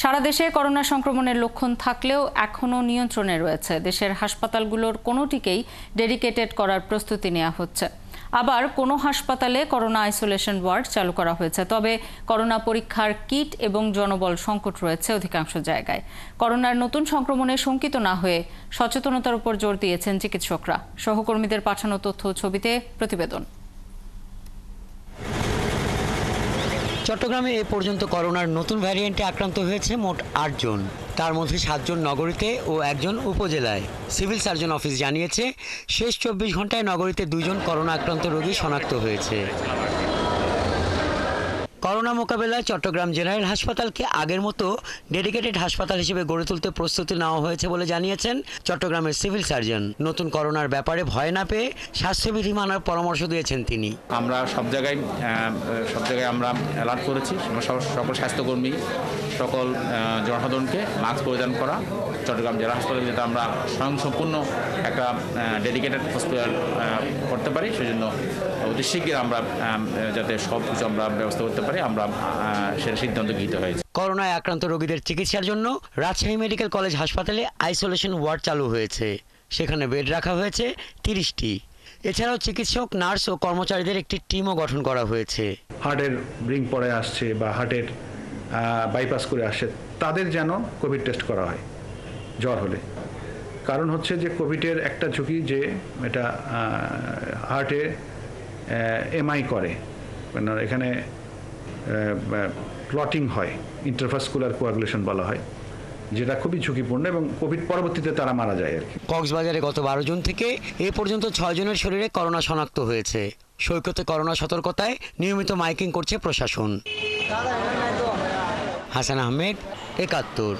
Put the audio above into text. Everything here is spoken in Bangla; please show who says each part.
Speaker 1: সারা দেশে করোনা সংক্রমণের লক্ষণ থাকলেও এখনও নিয়ন্ত্রণে রয়েছে। দেশের হাসপাতালগুলোর কোনোটিকেই ডেডিকেটেড করার প্রস্তুতি নেওয়া হচ্ছে। আবার কোনো হাসপাতালে করোনা আইসোলেশন ওয়ার্ড চালু করা হয়েছে। তবে করোনা পরীক্ষার কিট এবং জনবল সংকট রয়েছে অধিকাংশ জায়গায়। করোনার নতুন সংক্রমণে শঙ্কিত না হয়ে সচেতনতার উপর জোর দিয়েছেন চিকিৎসকরা। সহকর্মীদের পাঠানো তথ্য ছবিতে প্রতিবেদন।
Speaker 2: চট্টগ্রামে এ পর্যন্ত করোনার নতুন ভ্যারিয়েন্টে আক্রান্ত হয়েছে মোট ৮ জন। তার মধ্যে ৭ জন নগরীতে ও ১ জন উপজেলায়। সিভিল সার্জন অফিস জানিয়েছে, শেষ ২৪ ঘন্টায় নগরীতে ২ জন করোনা আক্রান্ত রোগী শনাক্ত হয়েছে। করোনা মোকাবেলায় চট্টগ্রাম জেনারেল হাসপাতালকে আগের মতো ডেডিকেটেড হাসপাতাল হিসেবে গড়ে তুলতে প্রস্তুতি নেওয়া হয়েছে বলে জানিয়েছেন চট্টগ্রামের সিভিল সার্জন। নতুন করোনার ব্যাপারে ভয় না পেয়ে স্বাস্থ্যবিধি মানার পরামর্শ দিয়েছেন তিনি।
Speaker 3: আমরা সব জায়গায় আমরা অ্যালার্ট করেছি। সকল স্বাস্থ্যকর্মী, সকল জনসাধারণকে মাস্ক পরিধান করা। চট্টগ্রাম জেলা হাসপাতালে যেটা আমরা স্বয়ংসম্পূর্ণ একটা ডেডিকেটেড হসপিটাল করতে পারি, সেজন্য অতি শীঘ্রই আমরা যাতে সব কিছু আমরা ব্যবস্থা করতে পারি, আমরা সেটা সিদ্ধান্ত গৃহীত হয়েছে।
Speaker 2: করোনায় আক্রান্ত রোগীদের চিকিৎসার জন্য রাজশাহী মেডিকেল কলেজ হাসপাতালে আইসোলেশন ওয়ার্ড চালু হয়েছে। সেখানে বেড রাখা হয়েছে ৩০টি। এছাড়াও চিকিৎসক, নার্স ও কর্মচারীদের একটি টিমও গঠন করা হয়েছে।
Speaker 4: হার্টের রিং পড়ে আসছে বা হার্টের বাইপাস করে আসছে, তাদের যেন কোভিড টেস্ট করা হয় জ্বর হলে। কারণ হচ্ছে যে কোভিডের একটা ঝুঁকি যে এটা হার্টে এমআই করে, মানে এখানে ক্লটিং হয়, ইন্টারভাস্কুলার কোয়াগুলেশন বলা হয়, যেটা খুবই ঝুঁকিপূর্ণ এবং কোভিড পরবর্তীতে তারা মারা যায় আর কি।
Speaker 2: কক্সবাজারে গত ১২ জুন থেকে এ পর্যন্ত ৬ জনের শরীরে করোনা শনাক্ত হয়েছে। সৈকতে করোনা সতর্কতায় নিয়মিত মাইকিং করছে প্রশাসন। হাসান আহমেদ, ৭১।